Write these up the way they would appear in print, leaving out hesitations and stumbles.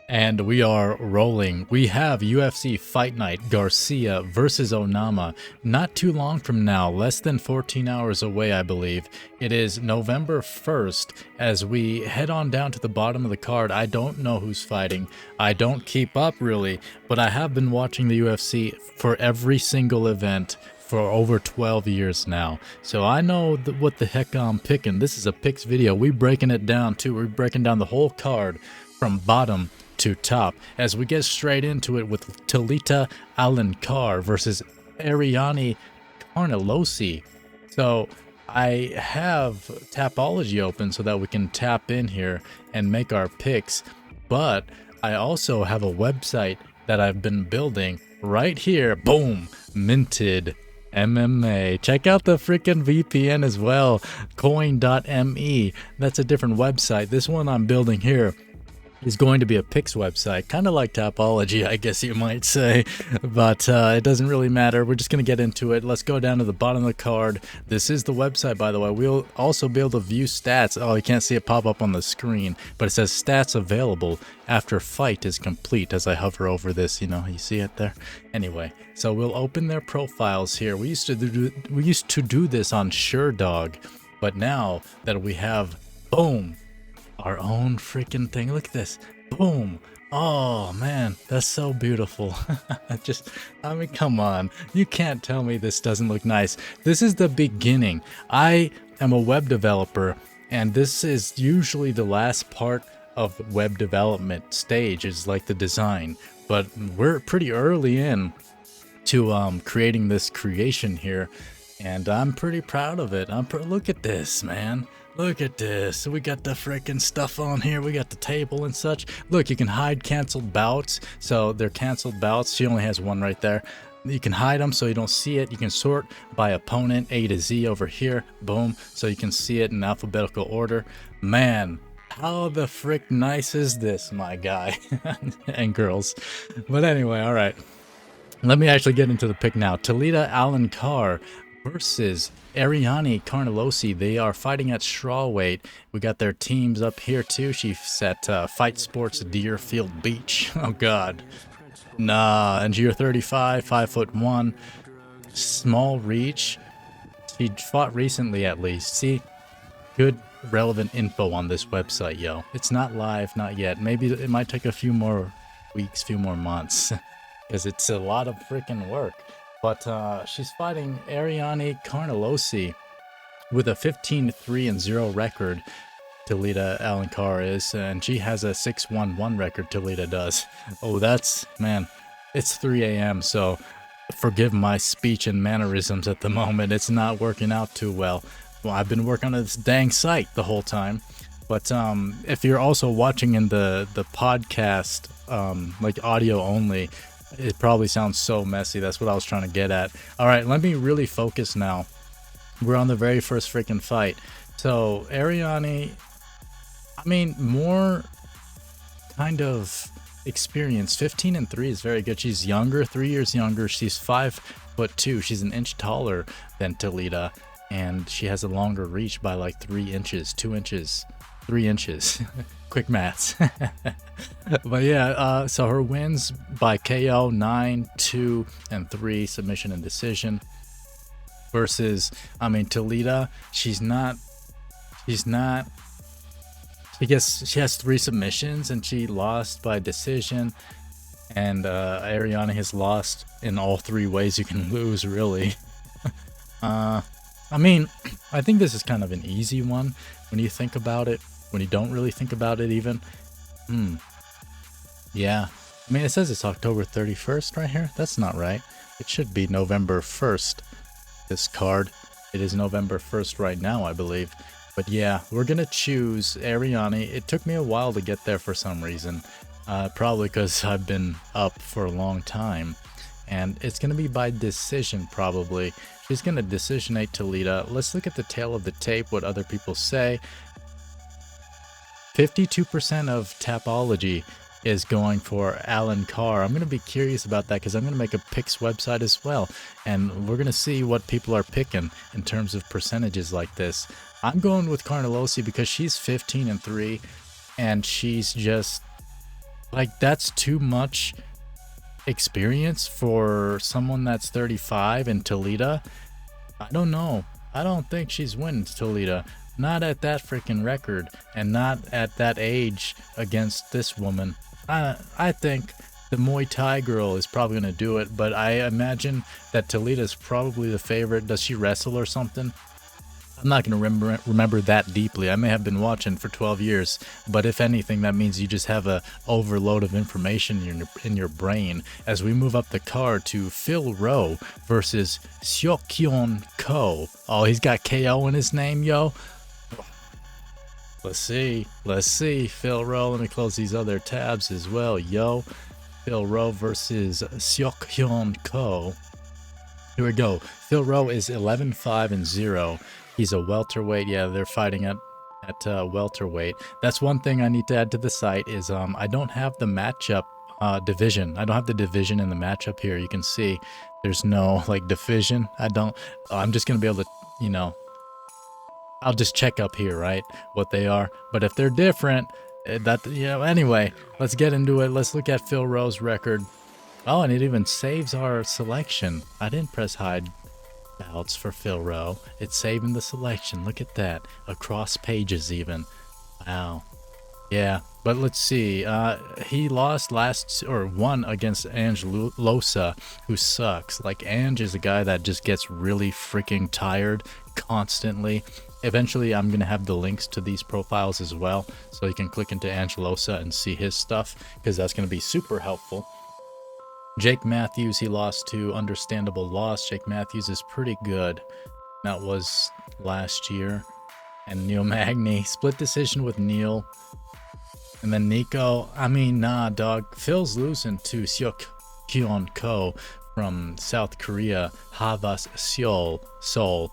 And we are rolling. We have UFC Fight Night Garcia versus Onama. Not too long from now, less than 14 hours away, I believe. It is November 1st as we head on down to the bottom of the card. I don't know who's fighting. I don't keep up really, but I have been watching the UFC for every single event for over 12 years now. So I know what the heck I'm picking. This is a picks video. We're breaking it down too. We're breaking down the whole card from bottom to top as we get straight into it with Tailta Alencar versus Ariane Carnelossi. So I have Tapology open so that we can tap in here and make our picks, but I also have a website that I've been building right here. Boom, minted MMA. Check out the freaking VPN as well, coin.me. That's a different website. This one I'm building here is going to be a picks website, kind of like Tapology, I guess you might say, but it doesn't really matter. We're just going to get into it. Let's go down to the bottom of the card. This is the website, by the way. We'll also be able to view stats. Oh, you can't see it pop up on the screen, but it says stats available after fight is complete as I hover over this. You know, you see it there? Anyway, so we'll open their profiles here. We used to do this on SureDog, but now that we have, boom, our own freaking thing. Look at this. Boom. Oh man, that's so beautiful. I mean, come on. You can't tell me this doesn't look nice. This is the beginning. I am a web developer, and this is usually the last part of web development stage, is like the design. But we're pretty early in to creating this creation here, and I'm pretty proud of it. Look at this, man. Look at this. We got the freaking stuff on here. We got the table and such. Look, you can hide canceled bouts. So they're canceled bouts. She only has one right there. You can hide them so you don't see it. You can sort by opponent, A to Z over here. Boom. So you can see it in alphabetical order. Man, how the frick nice is this, my guy and girls. But anyway, all right. Let me actually get into the pick now. Tailta Alencar versus Ariane Carnelossi. They are fighting at strawweight. We got their teams up here too. She's at Fight Sports Deerfield Beach. Oh god. Nah, and you're 35, 5'1", small reach. She fought recently at least. See, good relevant info on this website, yo. It's not live, not yet. Maybe it might take a few more weeks, few more months, because it's a lot of freaking work. But she's fighting Ariane Carnelossi with a 15-3-0 record. Tailta Alencar is, and she has a 6-1-1 record. Tailta does. Oh, that's, man, it's 3 a.m. So forgive my speech and mannerisms at the moment. It's not working out too well. Well, I've been working on this dang site the whole time. But if you're also watching in the podcast, like audio only, it probably sounds so messy. That's what I was trying to get at. All right, let me really focus now. We're on the very first freaking fight. So Ariane, I mean, more kind of experienced. 15-3 is very good. She's younger, 3 years younger. She's 5'2". She's an inch taller than Tailta, and she has a longer reach by like 3 inches, 2 inches, 3 inches. Quick maths. But yeah, so her wins by KO 9, 2, and 3, submission and decision. Versus, I mean, Tailta, she has 3 submissions and she lost by decision. And Ariane has lost in all 3 ways you can lose, really. I mean, I think this is kind of an easy one when you think about it. When you don't really think about it even. Yeah. I mean, it says it's October 31st right here. That's not right. It should be November 1st. This card. It is November 1st right now, I believe. But yeah, we're going to choose Ariane. It took me a while to get there for some reason. Probably because I've been up for a long time. And it's going to be by decision, probably. She's going to decisionate Tailta. Let's look at the tail of the tape, what other people say. 52% of Tapology is going for Alencar. I'm going to be curious about that because I'm going to make a picks website as well. And we're going to see what people are picking in terms of percentages like this. I'm going with Carnelossi because she's 15-3 and she's just Like, that's too much experience for someone that's 35 in Tailta. I don't know. I don't think she's winning Tailta. Not at that freaking record and not at that age against this woman. I think the Muay Thai girl is probably going to do it, but I imagine that Tailta is probably the favorite. Does she wrestle or something? I'm not going to remember that deeply. I may have been watching for 12 years, but if anything, that means you just have a overload of information in your brain. As we move up the card to Phile Rowe versus Seok Ko. Oh, he's got KO in his name, yo. Let's see. Phile Rowe. Let me close these other tabs as well, yo. Phile Rowe versus Seok Ko. Here we go. Phile Rowe is 11-5-0. He's a welterweight. Yeah, they're fighting at welterweight. That's one thing I need to add to the site is I don't have the matchup division. I don't have the division in the matchup here. You can see there's no like division. I'm just gonna be able to, you know, I'll just check up here, right, what they are. But if they're different, anyway, let's get into it. Let's look at Phile Rowe's record. Oh, and it even saves our selection. I didn't press hide bouts for Phile Rowe. It's saving the selection. Look at that. Across pages even. Wow. Yeah, but let's see. He won against Angelosa, who sucks. Like, Ange is a guy that just gets really freaking tired constantly. Eventually, I'm going to have the links to these profiles as well, so you can click into Angelosa and see his stuff, because that's going to be super helpful. Jake Matthews, he lost to. Understandable loss. Jake Matthews is pretty good. That was last year. And Neil Magny, split decision with Neil. And then Nico, I mean, nah, dog. Phil's losing to Seok Ko from South Korea. Havas Seoul.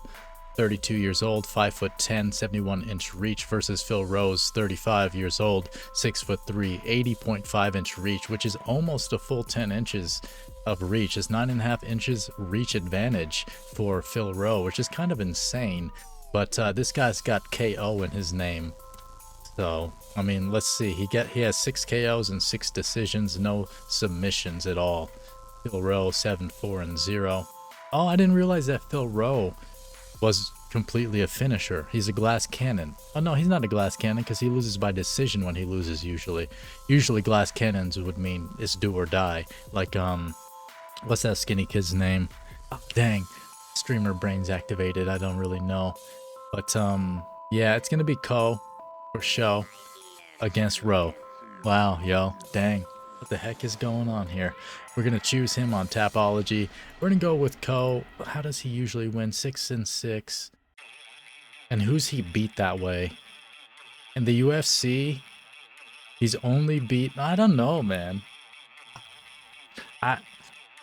32 years old, 5'10", 71-inch reach versus Phile Rowe's 35 years old, 6'3", 80.5-inch reach, which is almost a full 10 inches of reach. It's 9.5 inches reach advantage for Phile Rowe, which is kind of insane. But this guy's got KO in his name. So, I mean, let's see. He has 6 KOs and 6 decisions, no submissions at all. Phile Rowe 7-4-0. Oh, I didn't realize that Phile Rowe was completely a finisher. He's a glass cannon. Oh no, he's not a glass cannon because he loses by decision when he loses usually. Usually glass cannons would mean it's do or die. Like, what's that skinny kid's name? Oh, dang. Streamer brains activated. I don't really know. But, yeah, it's gonna be Ko for show against Rowe. Wow, yo, dang. What the heck is going on here? We're going to choose him on Tapology. We're going to go with Ko. How does he usually win? 6-6. And who's he beat that way? In the UFC, he's only beat... I don't know, man.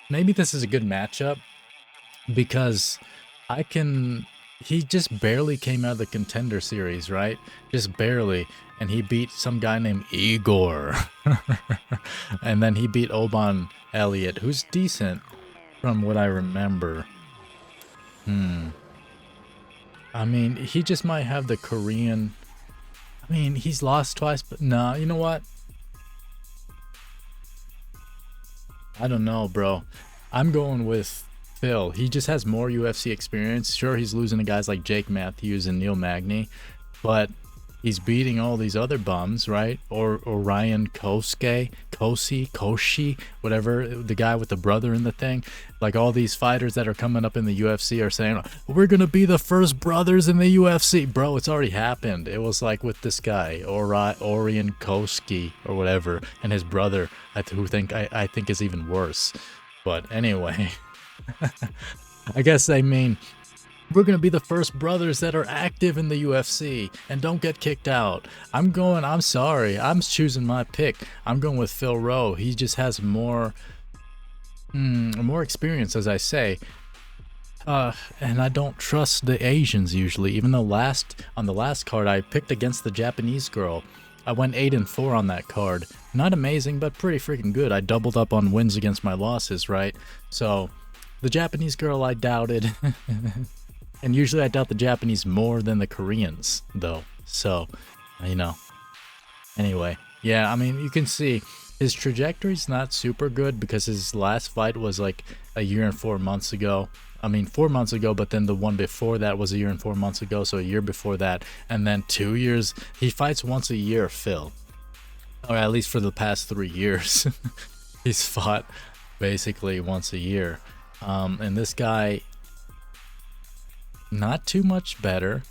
Maybe this is a good matchup because he just barely came out of the Contender Series, right? Just barely. And he beat some guy named Igor. And then he beat Oban Elliott, who's decent from what I remember. I mean, he just might have the Korean... I mean, he's lost twice, but nah, you know what? I don't know, bro. I'm going with Phil. He just has more UFC experience. Sure, he's losing to guys like Jake Matthews and Neil Magny, but he's beating all these other bums, right? Or Ryan Koshi, whatever, the guy with the brother in the thing. Like, all these fighters that are coming up in the UFC are saying, we're going to be the first brothers in the UFC. Bro, it's already happened. It was like with this guy, Orion Koski or whatever, and his brother, I think is even worse. But anyway, I guess they mean... we're going to be the first brothers that are active in the UFC and don't get kicked out. I'm sorry. I'm choosing my pick. I'm going with Phile Rowe. He just has more experience, as I say. And I don't trust the Asians usually, even though on the last card I picked against the Japanese girl. I went 8-4 on that card. Not amazing, but pretty freaking good. I doubled up on wins against my losses, right? So the Japanese girl I doubted. And usually I doubt the Japanese more than the Koreans, though. So, you know. Anyway, yeah, I mean, you can see His trajectory's not super good because his last fight was like a year and 4 months ago. I mean, 4 months ago, but then the one before that was a year and 4 months ago, so a year before that, and then 2 years. He fights once a year, Phil. Or at least for the past 3 years. He's fought basically once a year. And this guy, not too much better.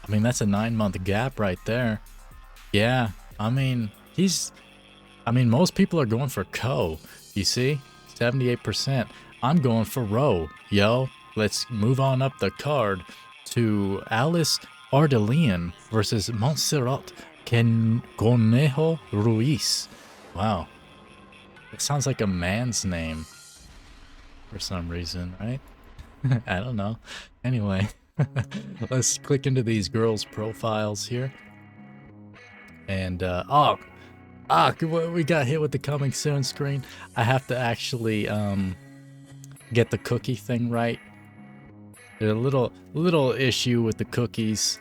I mean, that's a 9-month gap right there. Yeah, I mean, most people are going for Co. You see? 78%. I'm going for Rowe. Yo, let's move on up the card to Ardelean versus Montserrat Conejo Ruiz. Wow. It sounds like a man's name for some reason, right? I don't know. Anyway, let's click into these girls' profiles here. And, we got hit with the coming soon screen. I have to actually, get the cookie thing right. There's a little issue with the cookies,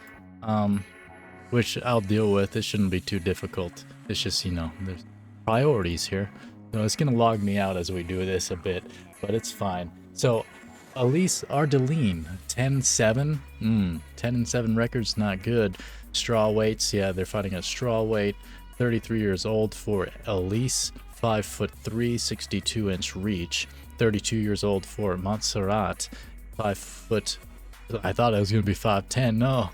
which I'll deal with. It shouldn't be too difficult. It's just, you know, there's priorities here. So it's gonna log me out as we do this a bit, but it's fine. So Ardelean, 10-7. 10-7 record's not good. Straw weights, yeah, they're fighting at straw weight. 33 years old for Elise, 5'3", 62-inch reach. 32 years old for Montserrat, 5 foot. I thought I was gonna be 5'10". No,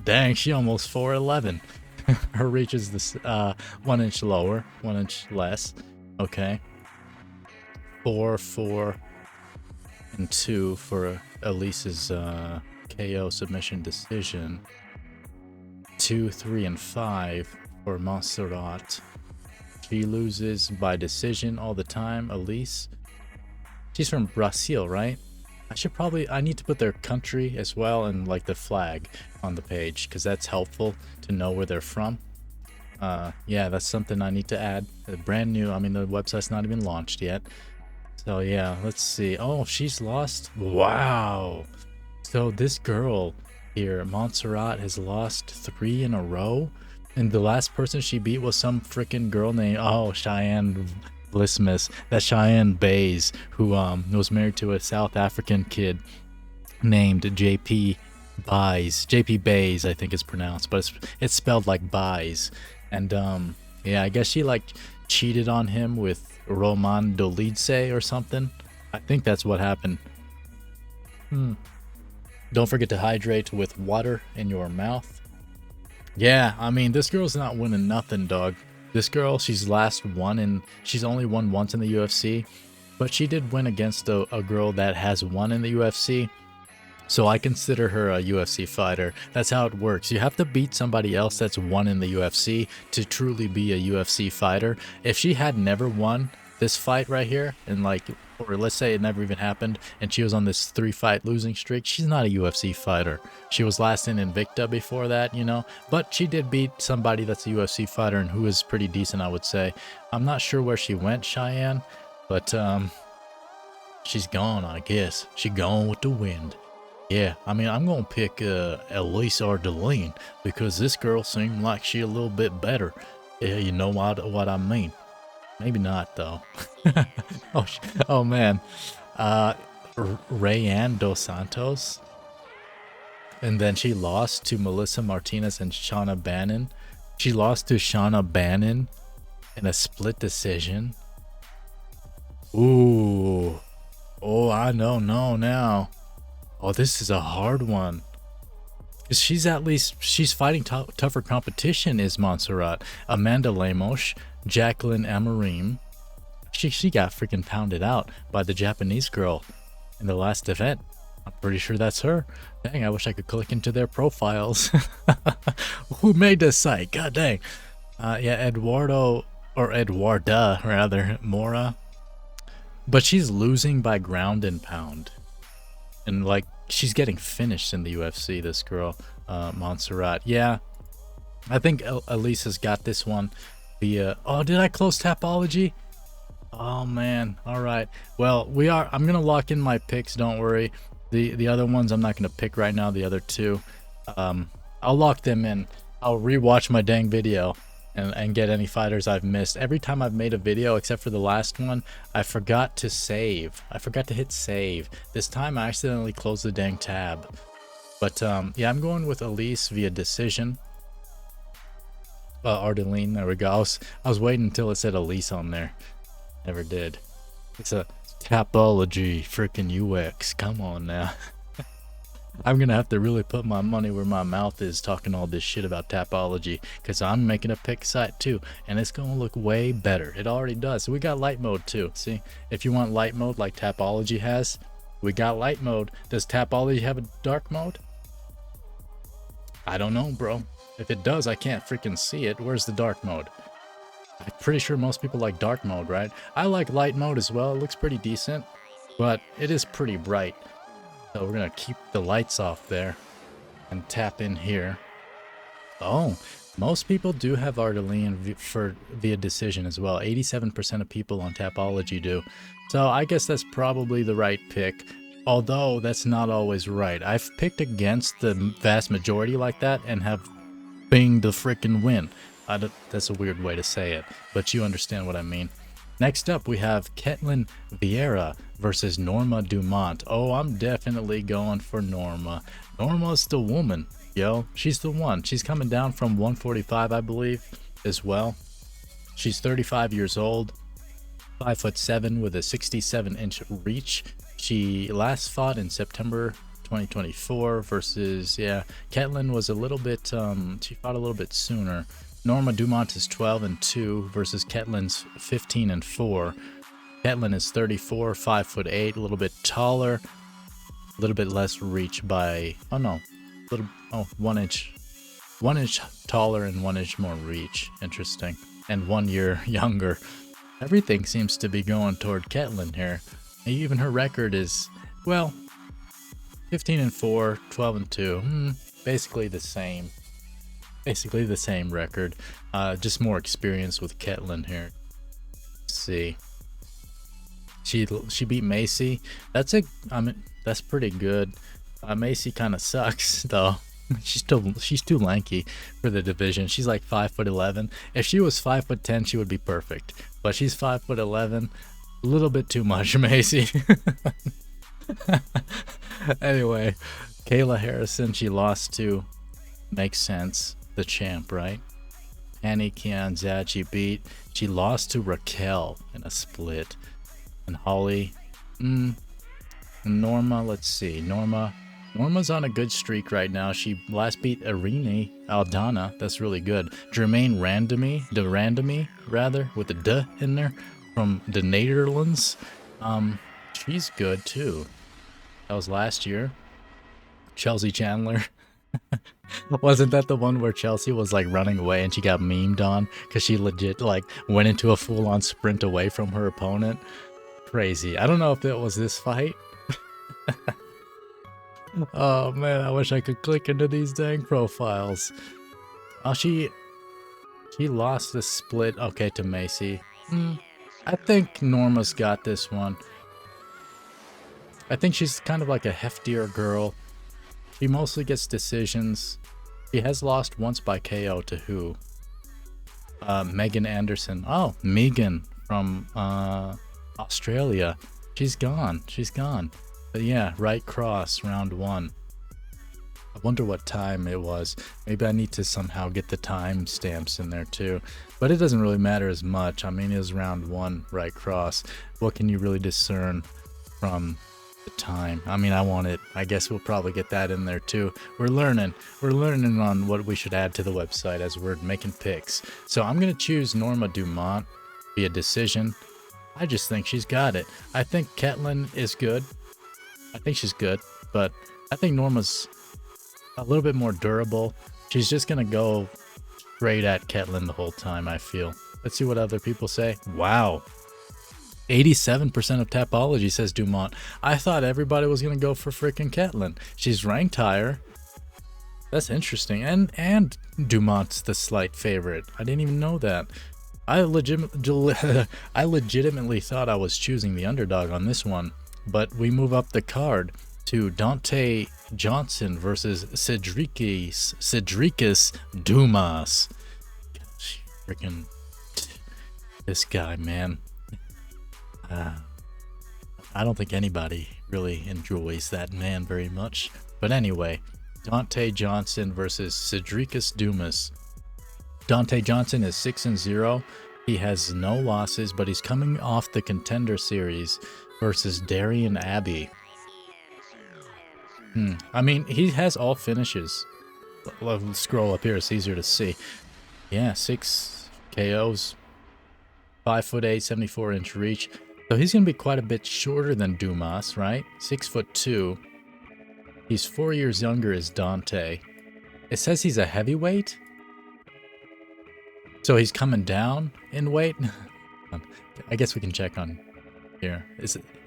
dang, she almost 4'11". Her reach is this 1 inch lower, 1 inch less. Okay. 4, 4, and 2 for Elise's KO submission decision. 2, 3, and 5 for Montserrat. She loses by decision all the time. Elise. She's from Brazil, right? I need to put their country as well and like the flag on the page because that's helpful to know where they're from. Yeah, that's something I need to add. Brand new. I mean, the website's not even launched yet. So yeah, let's see. Oh, she's lost. Wow. So this girl here, Montserrat, has lost 3 in a row. And the last person she beat was some freaking girl named, Cheyenne Blissmas. That's Cheyenne Bays, who was married to a South African kid named JP Bays. JP Bays, I think it's pronounced, but it's spelled like Bays. And yeah, I guess she like cheated on him with Roman Dolidze or something. I think that's what happened. Don't forget to hydrate with water in your mouth. Yeah, I mean, this girl's not winning nothing, dog. This girl, she's only won once in the UFC, but she did win against a girl that has won in the UFC. So I consider her a UFC fighter. That's how it works. You have to beat somebody else that's won in the UFC to truly be a UFC fighter. If she had never won this fight right here, and like, or let's say it never even happened, and she was on this 3-fight losing streak, she's not a UFC fighter. She was last in Invicta before that, you know, but she did beat somebody that's a UFC fighter and who is pretty decent, I would say. I'm not sure where she went, Cheyenne, but she's gone, I guess. She gone with the wind. Yeah, I mean, I'm gonna pick Elise Ardelean because this girl seemed like she a little bit better. Yeah, you know what I mean. Maybe not though. Oh man, Rayanne Dos Santos, and then she lost to Melissa Martinez and Shauna Bannon. She lost to Shauna Bannon in a split decision. Ooh, oh, I don't know now. Oh, this is a hard one. Because she's fighting tougher competition is Montserrat. Amanda Lemos, Jacqueline Amarim. She got freaking pounded out by the Japanese girl in the last event. I'm pretty sure that's her. Dang, I wish I could click into their profiles. Who made this site? God dang. Yeah, Eduarda, rather, Mora. But she's losing by ground and pound. And like, she's getting finished in the UFC, this girl, Montserrat. Yeah, I think Elise has got this one via... Oh, did I close Tapology? Oh, man. All right. Well, I'm going to lock in my picks, don't worry. The other ones I'm not going to pick right now, the other two. I'll lock them in. I'll rewatch my dang video and get any fighters I've missed. Every time I've made a video, except for the last one, I forgot to save. I forgot to hit save. This time I accidentally closed the dang tab. But yeah, I'm going with Elise via decision. Ardelean, there we go. I was waiting until it said Elise on there. Never did. It's a Tapology freaking UX. Come on now. I'm gonna have to really put my money where my mouth is talking all this shit about Tapology, because I'm making a pick site too, and it's gonna look way better. It already does. So we got light mode too. See, if you want light mode like Tapology has, we got light mode. Does Tapology have a dark mode? I don't know, bro. If it does, I can't freaking see it. Where's the dark mode? I'm pretty sure most people like dark mode, right? I like light mode as well. It looks pretty decent, but it is pretty bright. So we're gonna keep the lights off there and tap in here. Oh, most people do have Ardelean via decision as well. 87% of people on Tapology do. So I guess that's probably the right pick. Although that's not always right. I've picked against the vast majority like that and have binged the frickin' win. That's a weird way to say it, but you understand what I mean. Next up, we have Ketlen Vieira versus Norma Dumont. Oh, I'm definitely going for Norma. Norma's the woman, yo. She's the one. She's coming down from 145, I believe, as well. She's 35 years old, 5'7" with a 67-inch reach. She last fought in September 2024 versus, yeah, Ketlen was a little bit, she fought a little bit sooner. Norma Dumont is 12-2 versus Ketlen's 15-4. Ketlen is 34, 5'8", a little bit taller, a little bit less reach by, oh no, 1 inch taller and 1 inch more reach. Interesting. And 1 year younger. Everything seems to be going toward Ketlen here. Even her record is, well, 15-4, 12-2, basically the same. Basically the same record, just more experience with Ketlen here. Let's see. She beat Macy. That's pretty good. Macy kind of sucks though. She's too lanky for the division. She's like 5'11". If she was 5'10", she would be perfect. But she's 5'11". A little bit too much, Macy. Anyway, Kayla Harrison, she lost to, makes sense, the champ, right? Annie Kianzad, she lost to Raquel in a split. And Holly, Norma, let's see, Norma's on a good streak right now. She last beat Ariane Aldana, that's really good. Jermaine Randami, rather, with the D in there, from the Netherlands. She's good too. That was last year. Chelsea Chandler. Wasn't that the one where Chelsea was like running away and she got memed on because she legit like went into a full-on sprint away from her opponent? Crazy. I don't know if it was this fight. Oh man, I wish I could click into these dang profiles. Oh, she lost the split, okay, to Macy. I think Norma's got this one. I think she's kind of like a heftier girl. She mostly gets decisions. She has lost once by KO to who? Megan Anderson. Oh, Megan from Australia. She's gone. But yeah, right cross, round 1. I wonder what time it was. Maybe I need to somehow get the time stamps in there too. But it doesn't really matter as much. I mean, it was round 1, right cross. What can you really discern from the time? I mean, I guess we'll probably get that in there too. We're learning on what we should add to the website as we're making picks. So I'm gonna choose Norma Dumont via decision. I just think she's got it. I think Ketlen is good. I think she's good, but I think Norma's a little bit more durable. She's just gonna go straight at Ketlen the whole time, I feel. Let's see what other people say. Wow. 87% of Tapology says Dumont. I thought everybody was going to go for freaking Ketlen. She's ranked higher. That's interesting. And Dumont's the slight favorite. I didn't even know that. I legitimately thought I was choosing the underdog on this one. But we move up the card to Donte Johnson versus Sedriques Dumas. freaking this guy, man. I don't think anybody really enjoys that man very much. But anyway, Donte Johnson versus Sedriques Dumas. Donte Johnson is 6-0. He has no losses, but he's coming off the Contender Series versus Darian Abbey. I mean, he has all finishes. Let's scroll up here, it's easier to see. Yeah, 6 KOs, 5'8", 74-inch reach. So he's going to be quite a bit shorter than Dumas, right? 6'2". He's 4 years younger as Donte. It says he's a heavyweight. So he's coming down in weight. I guess we can check on here.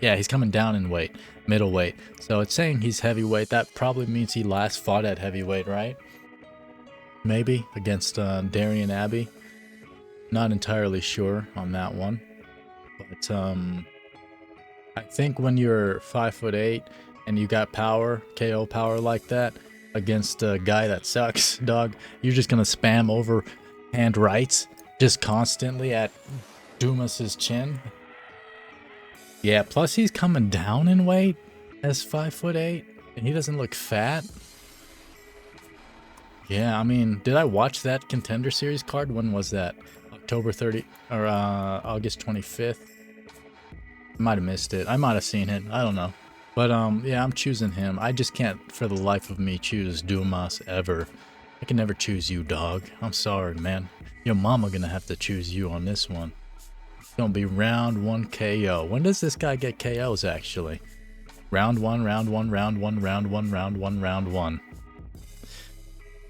Yeah, he's coming down in weight, middleweight. So it's saying he's heavyweight. That probably means he last fought at heavyweight, right? Maybe against Darian Abbey. Not entirely sure on that one. But I think when you're 5'8" and you got power, KO power like that, against a guy that sucks, dog, you're just gonna spam overhand rights just constantly at Dumas's chin. Yeah, plus he's coming down in weight as 5'8", and he doesn't look fat. Yeah, I mean, did I watch that Contender Series card? When was that? October 30 or August 25th? I might have missed it. I might have seen it. I don't know. But yeah, I'm choosing him. I just can't for the life of me choose Dumas ever. I can never choose you, dog. I'm sorry, man. Your mama gonna have to choose you on this one. It's gonna be round 1 KO. When does this guy get KOs actually? Round 1, round 1, round 1, round 1, round 1, round 1.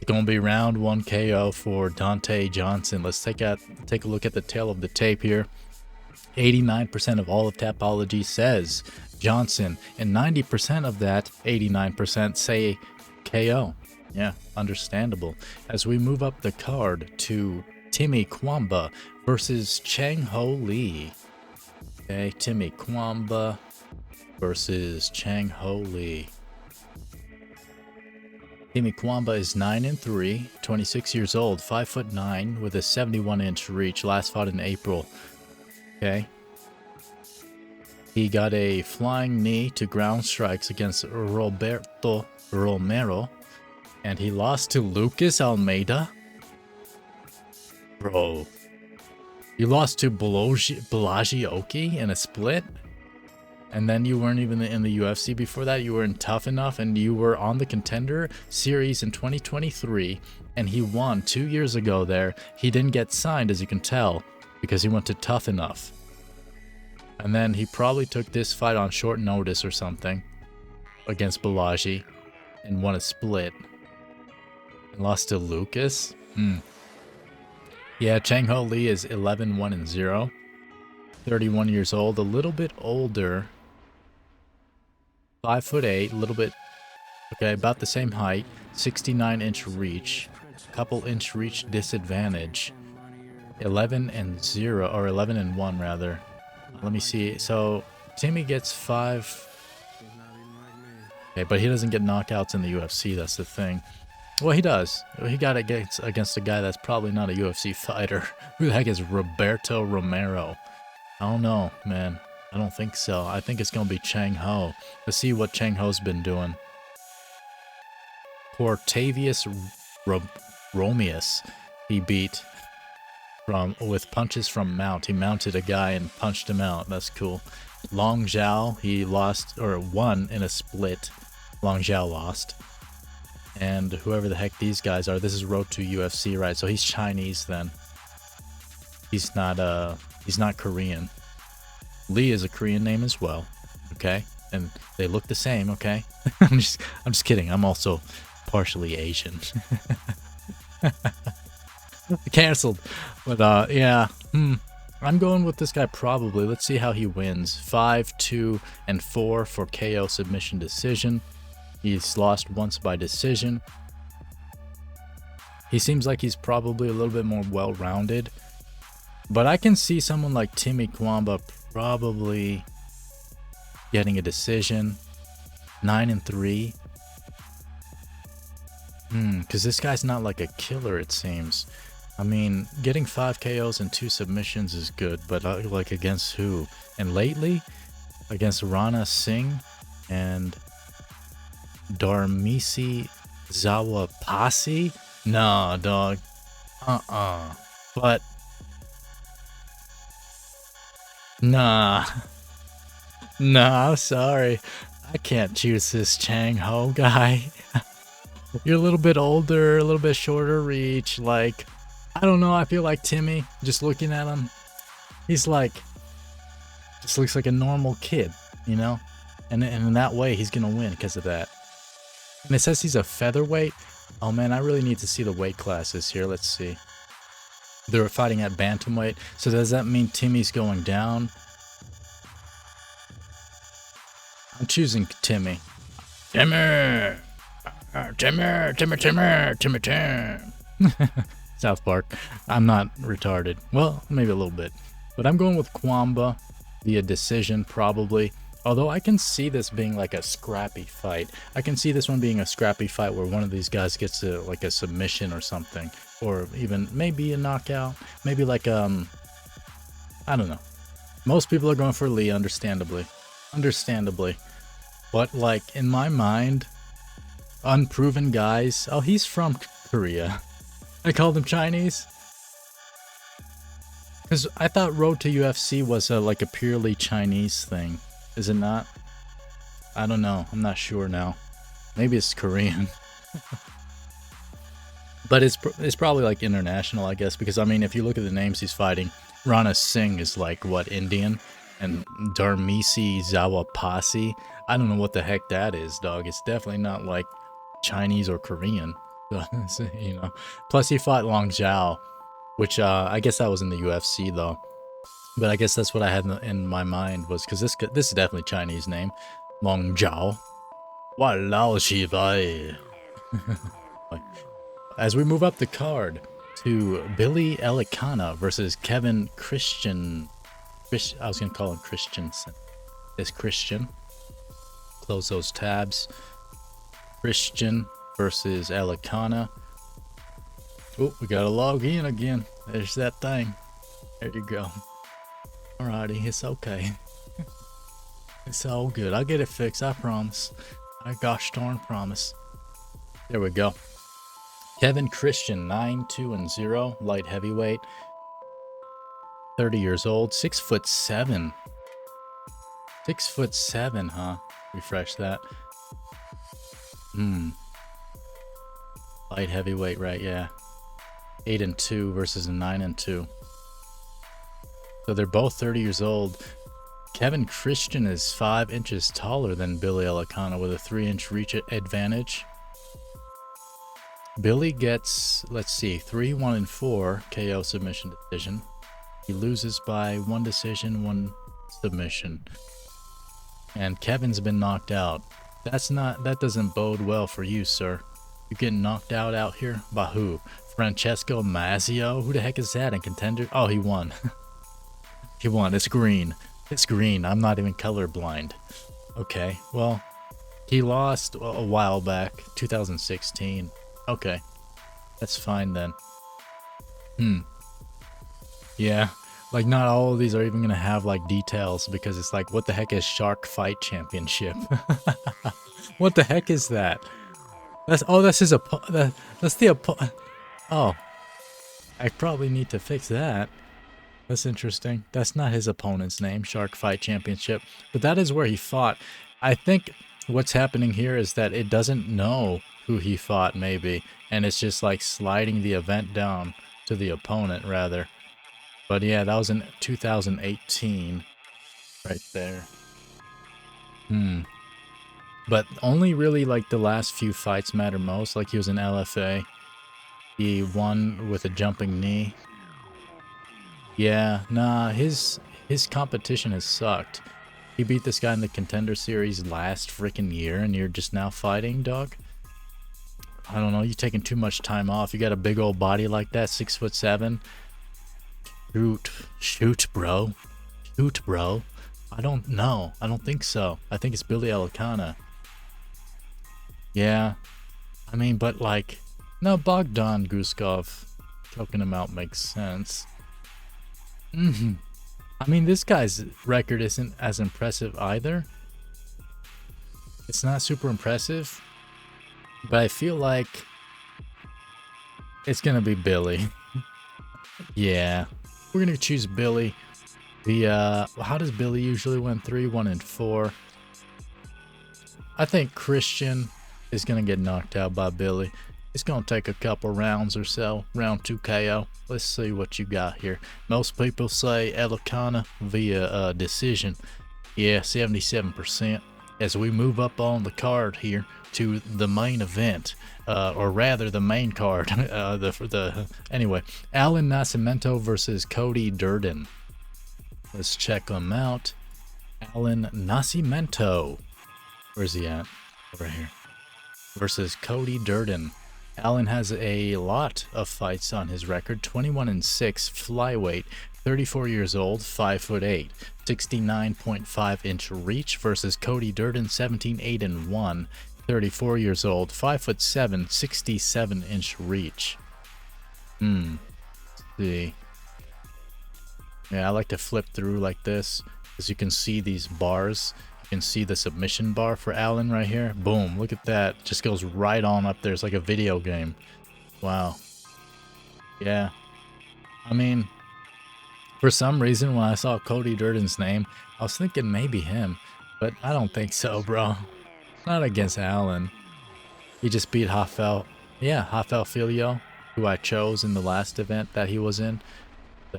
It's gonna be round 1 KO for Donte Johnson. Let's take a look at the tail of the tape here. 89% of all of Tapology says Johnson, and 90% of that 89% say KO. Yeah, understandable. As we move up the card to Timmy Cuamba versus Chang Lee. Okay, Timmy Cuamba versus Chang Lee. Timmy Cuamba is 9-3, 26 years old, 5'9", with a 71-inch reach. Last fought in April. Okay. He got a flying knee to ground strikes against Roberto Romero, and he lost to Lucas Almeida. Bro, you lost to Belagioki in a split? And then you weren't even in the UFC before that. You were in Tough Enough, and you were on the Contender Series in 2023, and he won 2 years ago there. He didn't get signed, as you can tell, because he went to Tough Enough. And then he probably took this fight on short notice or something against Belagi and won a split. And lost to Lucas? Yeah, Chang Lee is 11-1-0. 31 years old, a little bit older. 5'8", a little bit, okay, about the same height. 69-inch reach, couple inch reach disadvantage. 11-0, or 11-1 rather. Let me see. So Timmy gets 5. Okay, but he doesn't get knockouts in the UFC. That's the thing. Well, he does. He got it against a guy that's probably not a UFC fighter. Who the heck is Roberto Romero? I don't know, man. I don't think so. I think it's gonna be Chang Ho. Let's see what Chang Ho's been doing. Cortavius Romeus, he beat with punches from Mount. He mounted a guy and punched him out. That's cool. Long Zhao, he lost or won in a split. Long Zhao lost. And whoever the heck these guys are, this is Road to UFC, right? So he's Chinese then. He's not Korean. Lee is a Korean name as well. Okay? And they look the same, okay? I'm just kidding. I'm also partially Asian. Cancelled. But yeah. I'm going with this guy probably. Let's see how he wins. 5, 2, and 4 for KO submission decision. He's lost once by decision. He seems like he's probably a little bit more well-rounded. But I can see someone like Timmy Cuamba probably getting a decision. 9-3. Because this guy's not like a killer, it seems. I mean, getting 5 KOs and 2 submissions is good, but like against who? And lately, against Rana Singh and Darmisi Zawapasi? Nah, dog. But nah, I'm sorry. I can't choose this Chang Ho guy. You're a little bit older, a little bit shorter reach. Like, I don't know. I feel like Timmy, just looking at him, he's like, just looks like a normal kid, you know? And in that way, he's gonna win because of that. And it says he's a featherweight. Oh man, I really need to see the weight classes here. Let's see. They're fighting at bantamweight. So does that mean Timmy's going down? I'm choosing Timmy. Timmy! Timmy! South Park. I'm not retarded. Well, maybe a little bit. But I'm going with Cuamba via decision, probably. Although I can see this being like a scrappy fight. I can see this one being a scrappy fight where one of these guys gets like a submission or something. Or even maybe a knockout. Maybe like, I don't know. Most people are going for Lee, understandably. But like, in my mind, unproven guys. Oh, he's from Korea. I called him Chinese. Because I thought Road to UFC was like a purely Chinese thing. Is it not? I don't know. I'm not sure now. Maybe it's Korean. But it's probably like international, I guess. Because, I mean, if you look at the names he's fighting, Rana Singh is like, what, Indian? And Darmisi Zawapasi? I don't know what the heck that is, dog. It's definitely not like Chinese or Korean. You know. Plus, he fought Long Zhao, which I guess that was in the UFC, though. But I guess that's what I had in my mind was because this is definitely Chinese name, Long Zhao. Walao Shi Bai. As we move up the card to Billy Elekana versus Kevin Christian. I was gonna call him Christensen. It's Christian. Close those tabs. Christian versus Elekana. Oh, we gotta log in again. There's that thing. There you go. Alrighty, it's okay. It's all good. I'll get it fixed, I promise. I gosh darn promise. There we go. Kevin Christian, 9-2-0, light heavyweight. 30 years old, 6'7". 6'7", huh? Refresh that. Light heavyweight, right? Yeah. 8-2 versus a 9-2. So they're both 30 years old. Kevin Christian is 5 inches taller than Billy Elekana with a 3-inch reach advantage. Billy gets, let's see, 3-1-4 KO submission decision. He loses by 1 decision, 1 submission. And Kevin's been knocked out. That doesn't bode well for you, sir. You're getting knocked out here? By who? Francesco Mazzio? Who the heck is that in contender? Oh, he won. He won. It's green. It's green. I'm not even colorblind. Okay, well, he lost a while back, 2016. Okay, that's fine then. Yeah, like not all of these are even gonna have like details because it's like, what the heck is Shark Fight Championship? What the heck is that? That's his that's the oh, I probably need to fix that. That's interesting. That's not his opponent's name, Shark Fight Championship, but that is where he fought. I think what's happening here is that it doesn't know who he fought, maybe, and it's just like sliding the event down to the opponent, rather. But yeah, that was in 2018, right there. But only really like the last few fights matter most. Like he was in LFA. He won with a jumping knee. Yeah, nah, his competition has sucked. He beat this guy in the Contender Series last freaking year, and you're just now fighting, dog? I don't know, you're taking too much time off. You got a big old body like that, 6'7". Shoot, bro. Shoot, bro. I don't know. I don't think so. I think it's Billy Elekana. Yeah. I mean, but like, no, Bogdan Guskov choking him out makes sense. I mean, this guy's record isn't as impressive either. It's not super impressive, but I feel like it's gonna be Billy. Yeah, we're gonna choose Billy. The how does Billy usually win? 3, 1, and 4. I think Christian is gonna get knocked out by Billy. It's gonna take a couple rounds or so. Round 2 KO. Let's see what you got here. Most people say Elekana via decision. Yeah, 77%. As we move up on the card here to the main event, or rather the main card. Anyway, Allan Nascimento versus Cody Durden. Let's check them out. Allan Nascimento. Where's he at? Over here. Versus Cody Durden. Allan has a lot of fights on his record. 21-6 flyweight, 34 years old, 5'8", 69.5-inch reach versus Cody Durden, 17-8-1, 34 years old, 5'7", 67-inch reach. Let's see. Yeah, I like to flip through like this, as you can see these bars. You can see the submission bar for Allan right here. Boom, look at that. Just goes right on up there. It's like a video game. Wow. Yeah. I mean, for some reason, when I saw Cody Durden's name, I was thinking maybe him. But I don't think so, bro. Not against Allan. He just beat Phile. Yeah, Phile, who I chose in the last event that he was in.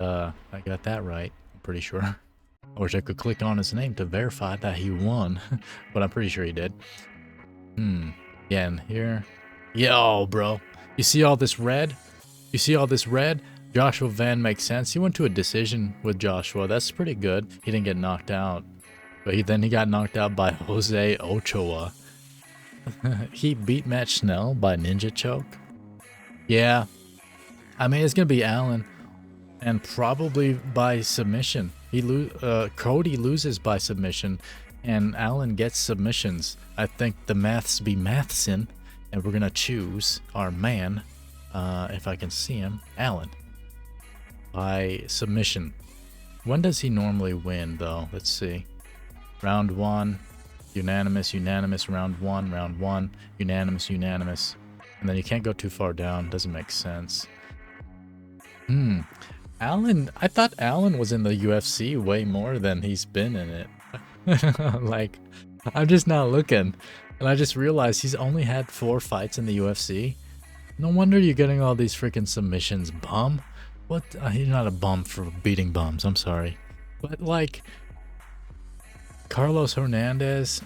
I got that right, I'm pretty sure. I wish I could click on his name to verify that he won, but I'm pretty sure he did. Yeah, and here. Yo, bro. You see all this red? You see all this red? Joshua Van makes sense. He went to a decision with Joshua. That's pretty good. He didn't get knocked out. But then he got knocked out by Jose Ochoa. He beat Matt Schnell by ninja choke. Yeah. I mean, it's going to be Allan. And probably by submission. Cody loses by submission, and Allan gets submissions. I think the maths be mathsin, and we're gonna choose our man, if I can see him, Allan, by submission. When does he normally win, though? Let's see. Round 1, unanimous, unanimous. Round 1, unanimous, unanimous. And then you can't go too far down. Doesn't make sense. Allan, I thought Allan was in the UFC way more than he's been in it. Like, I'm just not looking. And I just realized he's only had 4 fights in the UFC. No wonder you're getting all these freaking submissions, bum. What? He's not a bum for beating bums, I'm sorry. But, like, Carlos Hernandez,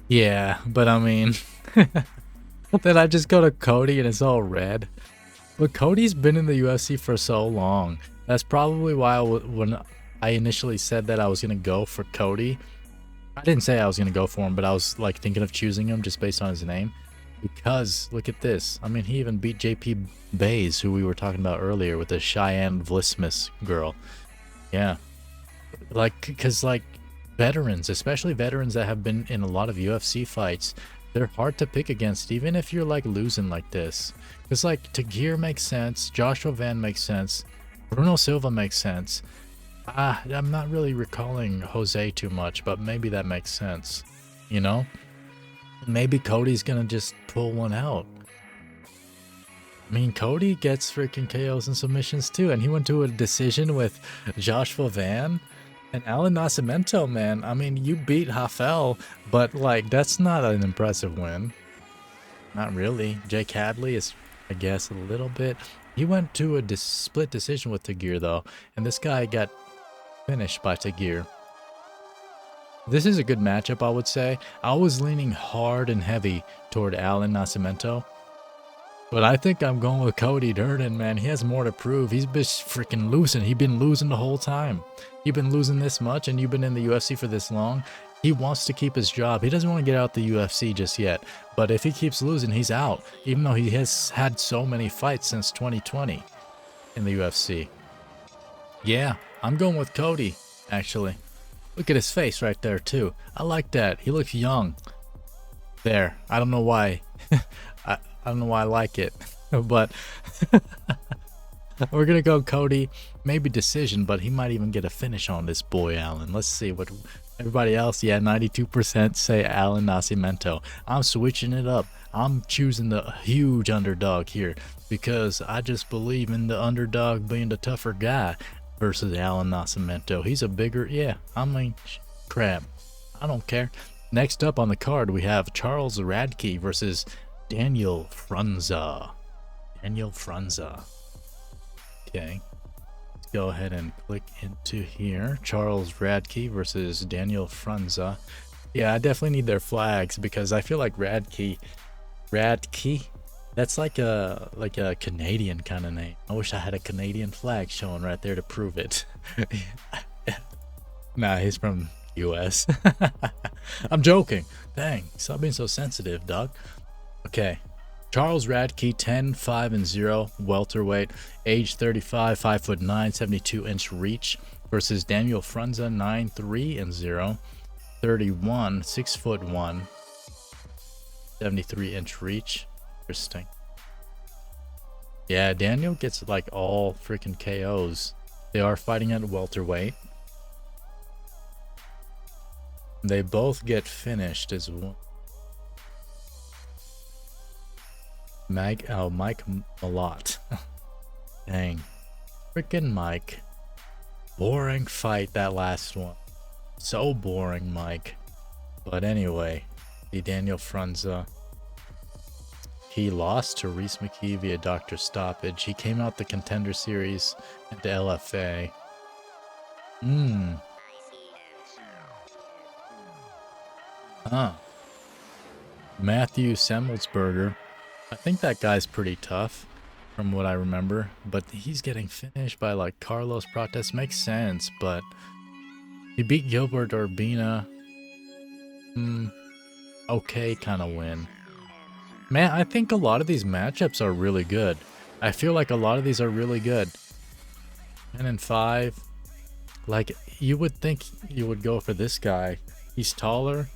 yeah, but I mean, then I just go to Cody and it's all red. But Cody's been in the UFC for so long. That's probably why when I initially said that I was going to go for Cody, I didn't say I was going to go for him, but I was like thinking of choosing him just based on his name. Because, look at this. I mean, he even beat JP Bays, who we were talking about earlier with the Cheyenne Vlismus girl. Yeah. Like, because like veterans, especially veterans that have been in a lot of UFC fights, they're hard to pick against, even if you're like losing like this. Because like Tagir makes sense, Joshua Van makes sense, Bruno Silva makes sense. I'm not really recalling Jose too much, but maybe that makes sense. You know? Maybe Cody's gonna just pull one out. I mean, Cody gets freaking KOs and submissions too, and he went to a decision with Joshua Van. And Allan Nascimento, man, I mean, you beat Phile, but, like, that's not an impressive win. Not really. Jake Hadley is, I guess, a little bit. He went to a split decision with Tagir, though, and this guy got finished by Tagir. This is a good matchup, I would say. I was leaning hard and heavy toward Allan Nascimento, but I think I'm going with Cody Durden, man. He has more to prove. He's been freaking losing. He's been losing the whole time. You've been losing this much, and you've been in the UFC for this long. He wants to keep his job. He doesn't want to get out the UFC just yet. But if he keeps losing, he's out. Even though he has had so many fights since 2020 in the UFC. Yeah, I'm going with Cody, actually. Look at his face right there, too. I like that. He looks young. There. I don't know why. I don't know why I like it. But we're gonna go Cody, maybe decision, but he might even get a finish on this boy, Allan. Let's see what everybody else. Yeah, 92% say Allan Nascimento. I'm switching it up. I'm choosing the huge underdog here because I just believe in the underdog being the tougher guy versus Allan Nascimento. He's a bigger, yeah, I mean, crap. I don't care. Next up on the card, we have Charles Radtke versus Daniel Frunza. Daniel Frunza. Okay. Let's go ahead and click into here. Charles Radtke versus Daniel Frunza. Yeah, I definitely need their flags because I feel like Radtke, that's like a Canadian kind of name. I wish I had a Canadian flag showing right there to prove it. Nah, he's from US. I'm joking. Dang, stop being so sensitive, dog. Okay. Charles Radtke, 10, 5, and 0, welterweight, age 35, 5'9", 72-inch reach, versus Daniel Frunza, 9, 3, and 0, 31, 6'1", 73-inch reach. Interesting. Yeah, Daniel gets like all freaking KOs. They are fighting at welterweight. They both get finished as well. Mike Malott. Dang. Freaking Mike. Boring fight, that last one. So boring, Mike. But anyway, the Daniel Frunza. He lost to Reese McKee via Dr. Stoppage. He came out the Contender Series into LFA. Huh. Matthew Semmelsberger. I think that guy's pretty tough from what I remember, but he's getting finished by like Carlos Prates. Makes sense, but he beat Gilbert Urbina. Okay kind of win. Man, I think a lot of these matchups are really good. I feel like a lot of these are really good. 10 and 5. Like, you would think you would go for this guy. He's taller.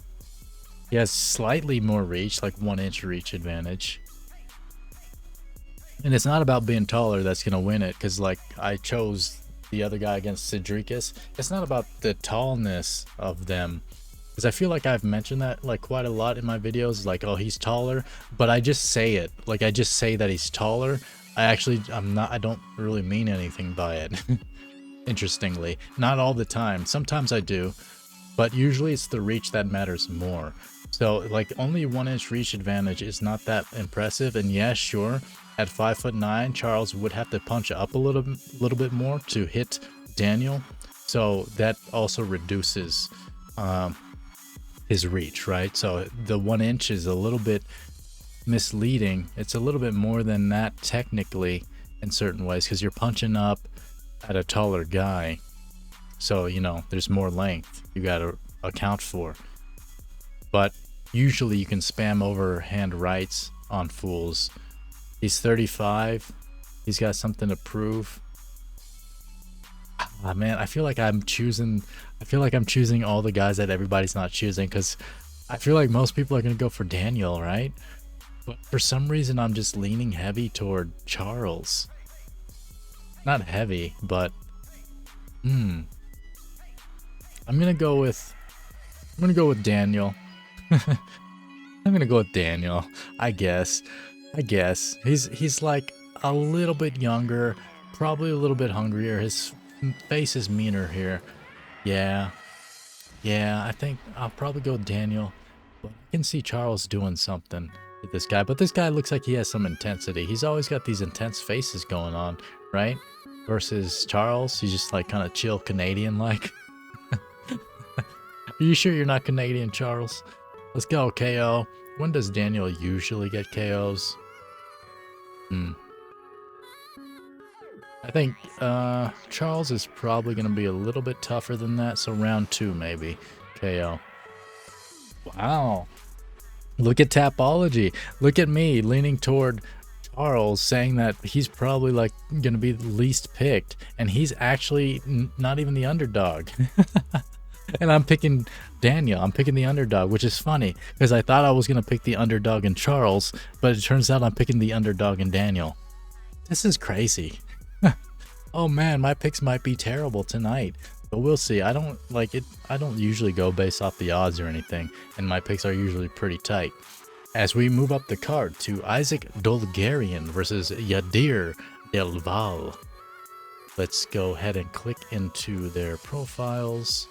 He has slightly more reach, like 1-inch reach advantage. And it's not about being taller that's going to win it, because, like, I chose the other guy against Sedriques. It's not about the tallness of them. Because I feel like I've mentioned that like quite a lot in my videos, like, oh, he's taller, but I just say it. Like, I just say that he's taller. I don't really mean anything by it. Interestingly, not all the time. Sometimes I do, but usually it's the reach that matters more. So like only 1-inch reach advantage is not that impressive. And yeah, sure, at 5'9", Charles would have to punch up a little bit more to hit Daniel. So that also reduces his reach, right? So the 1 inch is a little bit misleading. It's a little bit more than that technically in certain ways, because you're punching up at a taller guy. So, you know, there's more length you got to account for. But usually you can spam overhand rights on fools. He's 35. He's got something to prove. Ah, man, I feel like I'm choosing all the guys that everybody's not choosing, because I feel like most people are going to go for Daniel, right? But for some reason, I'm just leaning heavy toward Charles. Not heavy, but I'm going to go with Daniel. I'm going to go with Daniel, I guess. He's like a little bit younger, probably a little bit hungrier. His face is meaner here. Yeah, I think I'll probably go Daniel. But I can see Charles doing something with this guy. But this guy looks like he has some intensity. He's always got these intense faces going on, right? Versus Charles, he's just like kind of chill Canadian-like. Are you sure you're not Canadian, Charles? Let's go, KO. When does Daniel usually get KOs? I think Charles is probably going to be a little bit tougher than that, so round 2 maybe. KO. Wow. Look at Tapology. Look at me leaning toward Charles, saying that he's probably like going to be the least picked, and he's actually not even the underdog. And I'm picking Daniel. I'm picking the underdog, which is funny because I thought I was going to pick the underdog in Charles, but it turns out I'm picking the underdog in Daniel. This is crazy. Oh man, my picks might be terrible tonight, but we'll see. I don't like it. I don't usually go based off the odds or anything, and my picks are usually pretty tight. As we move up the card to Isaac Dulgarian versus Yadir Del Val. Let's go ahead and click into their profiles.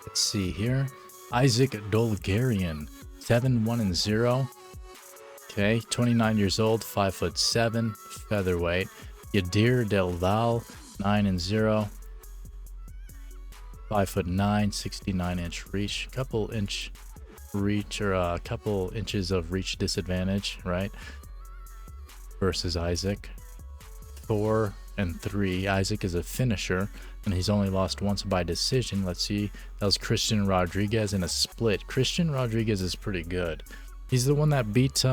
Let's see here. Isaac Dulgarian, 7-1-0. Okay, 29 years old, 5'7", featherweight. Yadir Del Val, 9-0. 5'9", 69-inch reach. Couple inch reach, or a couple inches of reach disadvantage, right? Versus Isaac. 4-3. Isaac is a finisher, and he's only lost once by decision. Let's see. That was Christian Rodriguez in a split. Christian Rodriguez is pretty good. He's the one that beat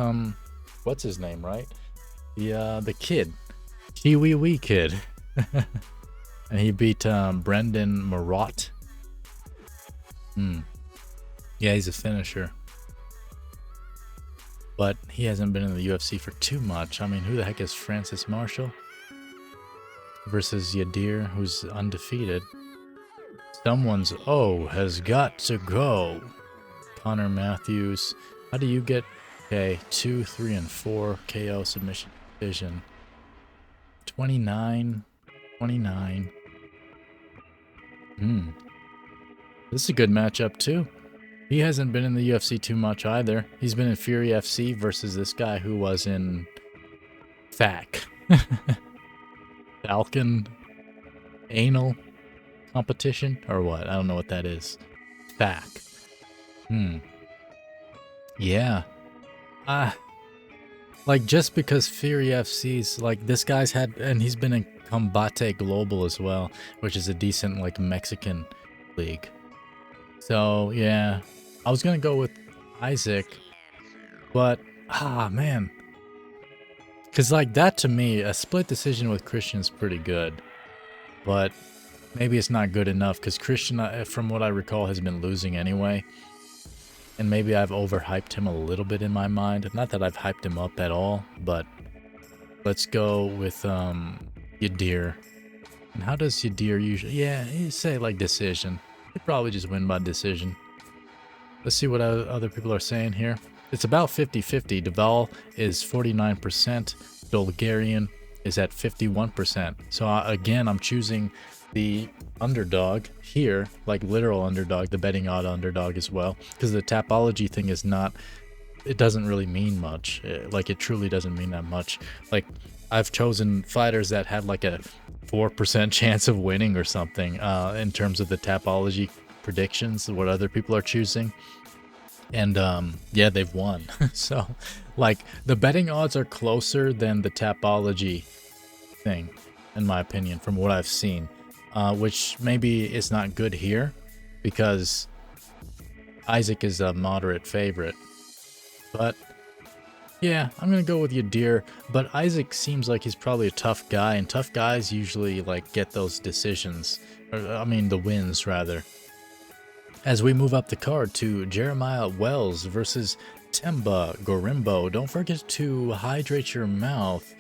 what's his name, right? The kid, Kiwi kid, and he beat Brendan Marat. Yeah, he's a finisher, but he hasn't been in the UFC for too much. I mean, who the heck is Francis Marshall versus Yadir, who's undefeated? Someone's has got to go. Connor Matthews. How do you get 2, 3, and 4 KO submission decision? 29. This is a good matchup too. He hasn't been in the UFC too much either. He's been in Fury FC versus this guy who was in FAC. Falcon Anal competition or what? I don't know what that is. FAC. Yeah. Like, just because Fury FC's, like, this guy's had, and he's been in Combate Global as well, which is a decent, like, Mexican league. So, yeah. I was gonna go with Isaac, but, man. Because, like, that to me, a split decision with Christian's pretty good. But maybe it's not good enough, because Christian, from what I recall, has been losing anyway. And maybe I've overhyped him a little bit in my mind. Not that I've hyped him up at all, but let's go with Yadir. And how does Yadir usually... Yeah, you say like decision. He'd probably just win by decision. Let's see what other people are saying here. It's about 50-50. Duval is 49%. Dulgarian is at 51%. So again, I'm choosing the underdog here, like literal underdog, the betting odd underdog as well, because the tapology thing is not, it doesn't really mean much. Like, it truly doesn't mean that much. Like, I've chosen fighters that had like a 4% chance of winning or something in terms of the tapology predictions, what other people are choosing. And yeah, they've won. So, like, the betting odds are closer than the tapology thing, in my opinion, from what I've seen. Which maybe is not good here, because Isaac is a moderate favorite. But yeah, I'm gonna go with Yadir. But Isaac seems like he's probably a tough guy, and tough guys usually like get those decisions, or I mean the wins rather. As we move up the card to Jeremiah Wells versus Temba Gorimbo. Don't forget to hydrate your mouth,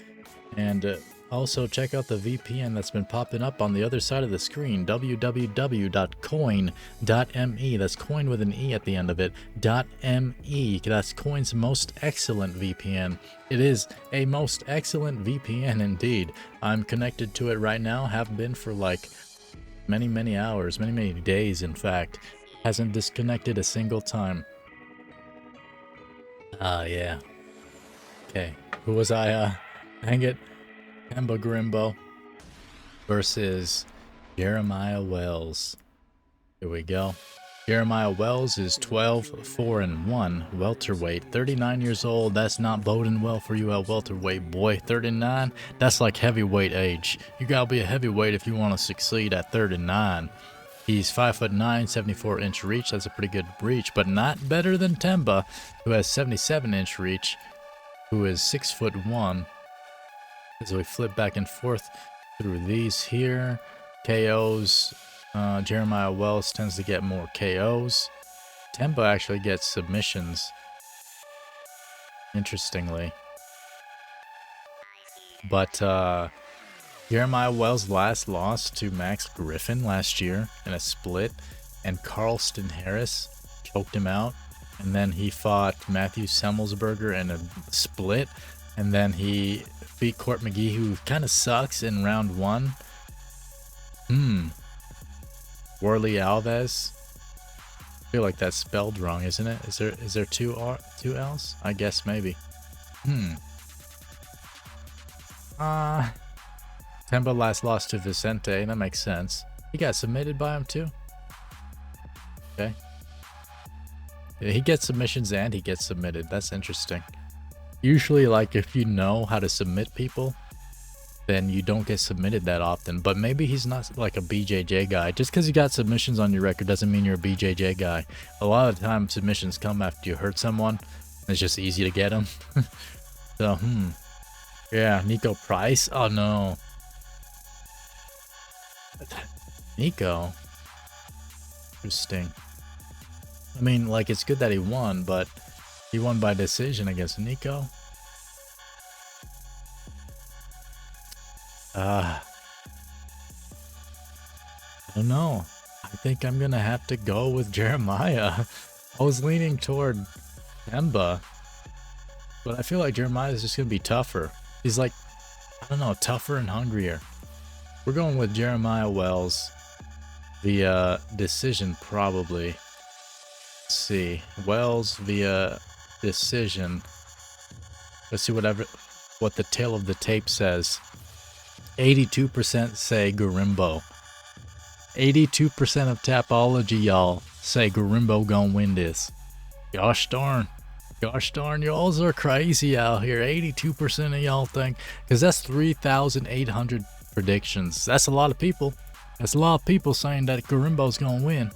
and also check out the VPN that's been popping up on the other side of the screen, www.coin.me. That's coin with an E at the end of it, .me. That's Coin's most excellent VPN. It is a most excellent VPN indeed. I'm connected to it right now, have been for like many hours, many days in fact. Hasn't disconnected a single time. Yeah. Okay, who was I? Hang it. Temba Gorimbo versus Jeremiah Wells. Here we go. Jeremiah Wells is 12-4-1, welterweight, 39 years old. That's not boding well for you at welterweight, boy. 39, that's like heavyweight age. You gotta be a heavyweight if you want to succeed at 39. He's 5'9", 74-inch reach. That's a pretty good reach, but not better than Temba, who has 77-inch reach, who is 6'1". As we flip back and forth through these here, KOs Jeremiah Wells tends to get more KOs. Tempo actually gets submissions, interestingly. But Jeremiah Wells last lost to Max Griffin last year in a split, and Carlston Harris choked him out. And then he fought Matthew Semmelsberger in a split, and then he beat Court McGee, who kind of sucks, in round 1. Worley Alves. I feel like that's spelled wrong, isn't it? Is there two L's? I guess maybe. Tempo last lost to Vicente. That makes sense. He got submitted by him too. Okay. Yeah, he gets submissions and he gets submitted. That's interesting. Usually, like, if you know how to submit people, then you don't get submitted that often. But maybe he's not like a BJJ guy. Just because you got submissions on your record doesn't mean you're a BJJ guy. A lot of the time, submissions come after you hurt someone. It's just easy to get them. So, yeah, Nico Price. Oh no, Nico. Interesting. I mean, like, it's good that he won, but he won by decision against Nico. I don't know. I think I'm gonna have to go with Jeremiah. I was leaning toward Emba, but I feel like Jeremiah is just gonna be tougher. He's like, I don't know, tougher and hungrier. We're going with Jeremiah Wells via decision, probably. Let's see, Wells via decision. Let's see what the tail of the tape says. 82% say Garimbo. 82% of Tapology, y'all, say Garimbo gonna win this. Gosh darn. Gosh darn, y'alls are crazy out here. 82% of y'all think. Because that's 3,800 predictions. That's a lot of people. That's a lot of people saying that Garimbo's gonna win.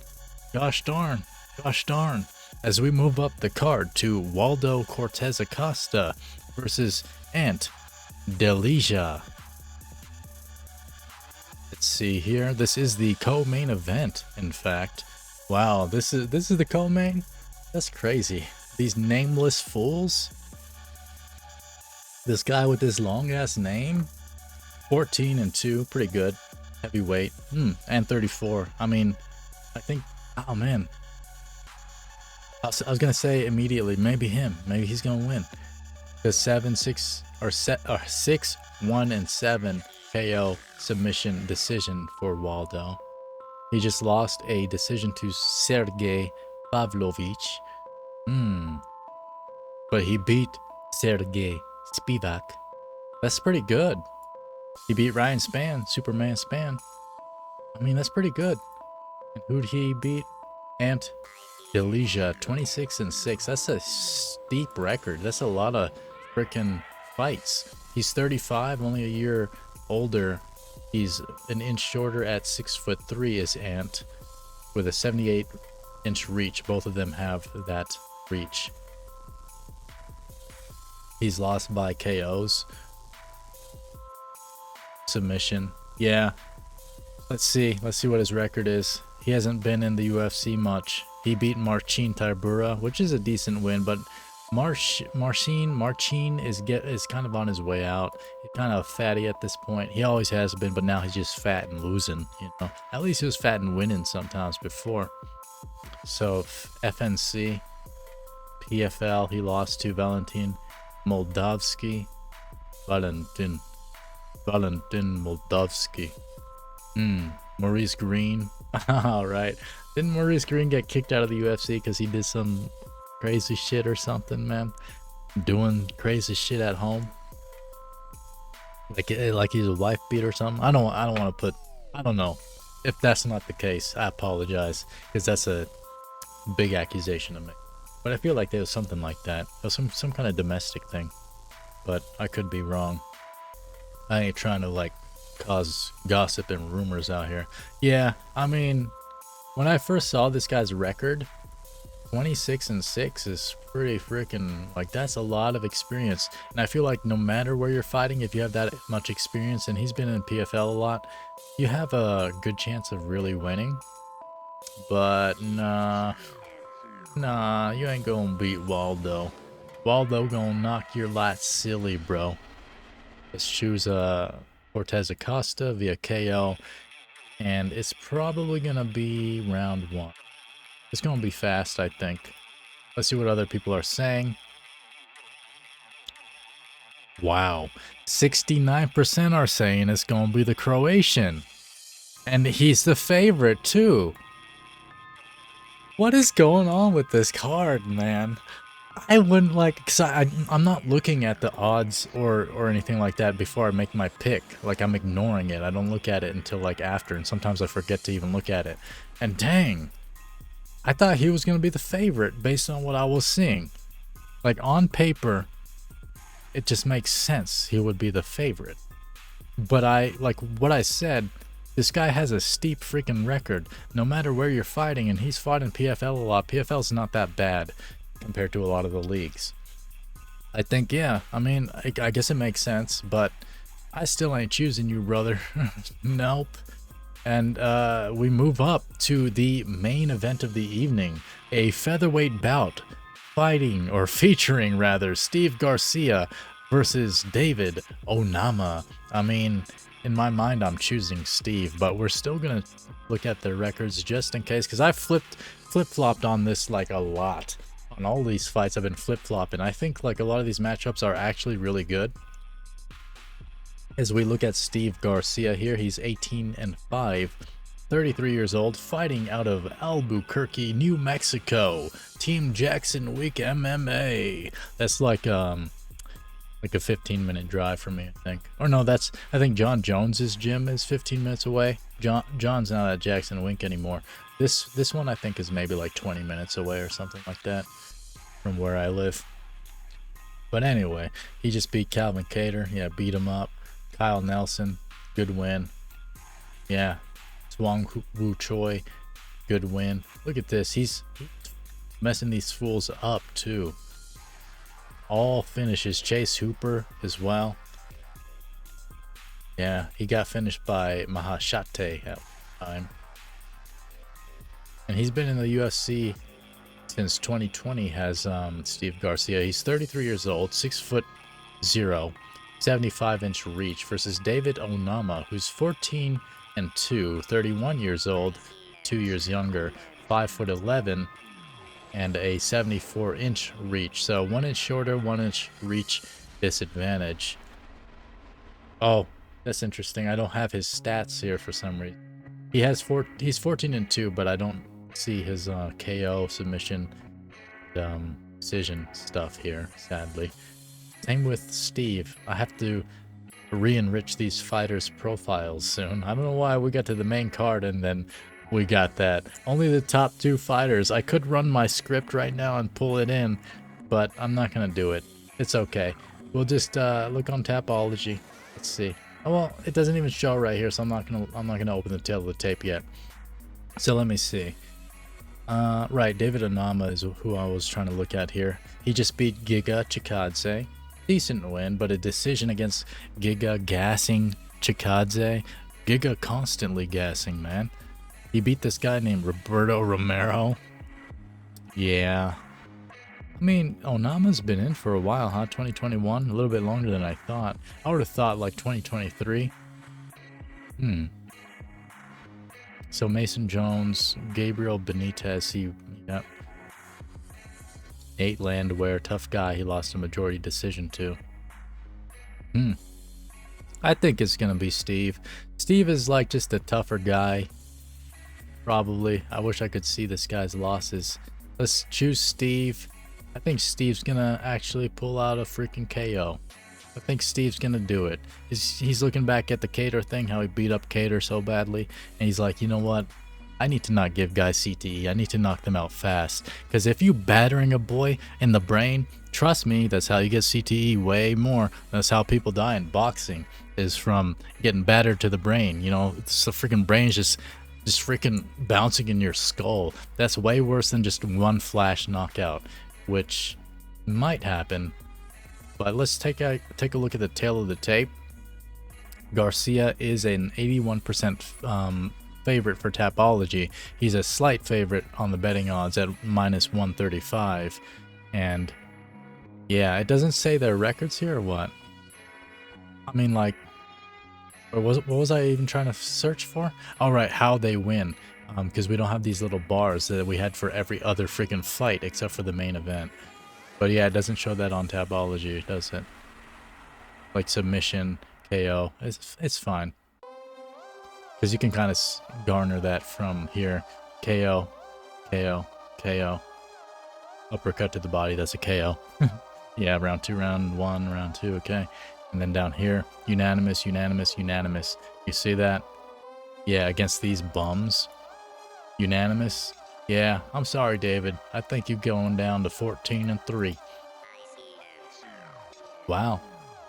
Gosh darn. Gosh darn. As we move up the card to Waldo Cortes-Acosta versus Ant Delija. Let's see here. This is the co-main event, in fact. Wow, this is the co-main? That's crazy. These nameless fools. This guy with this long ass name. 14-2, pretty good. Heavyweight. And 34. I mean, I think, oh man. I was gonna say immediately, maybe him. Maybe he's gonna win. Because 6, 1, and 7 KO submission decision for Waldo. He just lost a decision to Sergey Pavlovich. But he beat Sergey Spivak. That's pretty good. He beat Ryan Spann, Superman Spann. I mean, that's pretty good. And who'd he beat? Ant Delija, 26-6. That's a steep record. That's a lot of freaking fights. He's 35, only a year older. He's an inch shorter at 6'3" as Ant, with a 78-inch reach. Both of them have that reach. He's lost by KOs. Submission. Yeah. Let's see what his record is. He hasn't been in the UFC much. He beat Marcin Tybura, which is a decent win, but Marcin is kind of on his way out. He's kind of fatty at this point. He always has been, but now he's just fat and losing, you know. At least he was fat and winning sometimes before. So FNC, PFL, he lost to Valentin Moldavsky. Valentin Moldavsky. Maurice Green. All right. Didn't Maurice Green get kicked out of the UFC because he did some crazy shit or something, man? Doing crazy shit at home, like he's a wife beater or something. I don't want to put. I don't know. If that's not the case, I apologize, because that's a big accusation to make. But I feel like there was something like that. It was some kind of domestic thing, but I could be wrong. I ain't trying to like cause gossip and rumors out here. Yeah, I mean, when I first saw this guy's record, 26-6 is pretty freaking, like, that's a lot of experience. And I feel like no matter where you're fighting, if you have that much experience, and he's been in PFL a lot, you have a good chance of really winning. But nah, you ain't gonna beat Waldo. Waldo gonna knock your light silly, bro. Let's choose Cortes-Acosta via KO, and it's probably gonna be round 1. It's gonna be fast, I think. Let's see what other people are saying. Wow, 69% are saying it's gonna be the Croatian, and he's the favorite too. What is going on with this card, man? I wouldn't like, because I'm not looking at the odds or anything like that before I make my pick. Like, I'm ignoring it. I don't look at it until like after, and sometimes I forget to even look at it. And dang, I thought he was going to be the favorite based on what I was seeing. Like, on paper, it just makes sense he would be the favorite. But like what I said, this guy has a steep freaking record. No matter where you're fighting, and he's fought in PFL a lot. PFL's not that bad compared to a lot of the leagues. I think, yeah, I mean, I guess it makes sense, but I still ain't choosing you, brother. Nope. And we move up to the main event of the evening, a featherweight bout featuring Steve Garcia versus David Onama. I mean, in my mind, I'm choosing Steve, but we're still going to look at their records just in case, because I flip-flopped on this like a lot. On all these fights, I've been flip-flopping. I think like a lot of these matchups are actually really good. As we look at Steve Garcia here, he's 18-5, 33 years old, fighting out of Albuquerque, New Mexico. Team Jackson Week MMA. That's like a 15-minute drive for me, I think. Or no, I think John Jones's gym is 15 minutes away. John's not at Jackson Wink anymore. This one I think is maybe like 20 minutes away or something like that from where I live. But anyway, he just beat Calvin Cater. Yeah, beat him up. Kyle Nelson, good win. Yeah, Swang Woo Choi, good win. Look at this. He's messing these fools up too. All finishes. Chase Hooper as well. Yeah, he got finished by Mahashate at the time. And he's been in the UFC since 2020, has Steve Garcia. He's 33 years old, 6'0", 75-inch reach, versus David Onama, who's 14-2, 31 years old, 2 years younger, 5'11", and a 74-inch reach. So 1 inch shorter, 1 inch reach disadvantage. Oh, that's interesting. I don't have his stats here for some reason. He's 14-2, but I don't see his KO, submission, decision stuff here, sadly. Same with Steve. I have to re-enrich these fighters' profiles soon. I don't know why we got to the main card and then we got that. Only the top 2 fighters. I could run my script right now and pull it in, but I'm not gonna do it. It's okay. We'll just look on Tapology. Let's see. Oh well, it doesn't even show right here, so I'm not gonna open the tail of the tape yet. So let me see. Right, David Onama is who I was trying to look at here. He just beat Giga Chikadze. Decent win, but a decision against Giga gassing Chikadze. Giga constantly gassing, man. He beat this guy named Roberto Romero. Yeah. I mean, Onama's been in for a while, huh? 2021? A little bit longer than I thought. I would have thought like 2023. So Mason Jones, Gabriel Benitez, yep. Nate Landwehr, tough guy. He lost a majority decision to. I think it's going to be Steve. Steve is like just a tougher guy. Probably. I wish I could see this guy's losses. Let's choose Steve. I think Steve's going to actually pull out a freaking KO. I think Steve's going to do it. He's looking back at the Cater thing, how he beat up Cater so badly. And he's like, you know what? I need to not give guys CTE. I need to knock them out fast. Because if you battering a boy in the brain, trust me, that's how you get CTE way more. That's how people die in boxing, is from getting battered to the brain. You know, it's the freaking brain's just freaking bouncing in your skull. That's way worse than just one flash knockout, which might happen. But let's take a look at the tail of the tape. Garcia is an 81% favorite for Tapology. He's a slight favorite on the betting odds at -135. And yeah, it doesn't say their records here or what? I mean, like, or what was I even trying to search for? All right, how they win. Because we don't have these little bars that we had for every other freaking fight except for the main event. But yeah, it doesn't show that on Tapology, does it? Like submission, KO, it's fine. Because you can kind of garner that from here. KO, KO, KO. Uppercut to the body, that's a KO. Yeah, round 2, round 1, round 2, okay. And then down here, unanimous, unanimous, unanimous. You see that? Yeah, against these bums. Unanimous. Yeah, I'm sorry, David. I think you're going down to 14-3. Wow.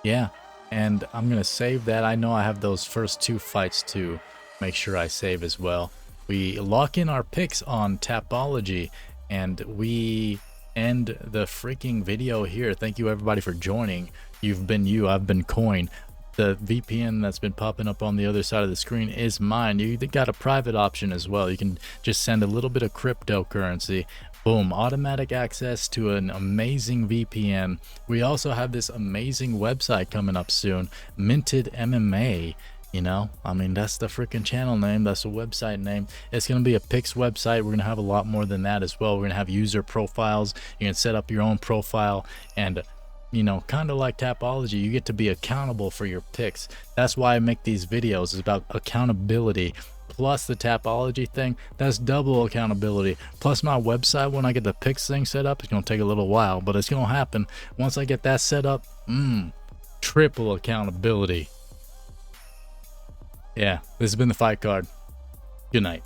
Yeah. And I'm going to save that. I know I have those first 2 fights to make sure I save as well. We lock in our picks on Tapology, and we end the freaking video here. Thank you everybody for joining. You've been you, I've been Coin. The VPN that's been popping up on the other side of the screen is mine. You got a private option as well. You can just send a little bit of cryptocurrency. Boom, automatic access to an amazing VPN. We also have this amazing website coming up soon, Minted MMA. You know, I mean, that's the freaking channel name. That's the website name. It's going to be a Pix website. We're going to have a lot more than that as well. We're going to have user profiles. You can set up your own profile, and you know, kind of like Tapology, you get to be accountable for your picks. That's why I make these videos. It's about accountability. Plus the Tapology thing, that's double accountability. Plus my website, when I get the picks thing set up, it's going to take a little while, but it's going to happen. Once I get that set up, triple accountability. Yeah, this has been the Fight Card. Good night.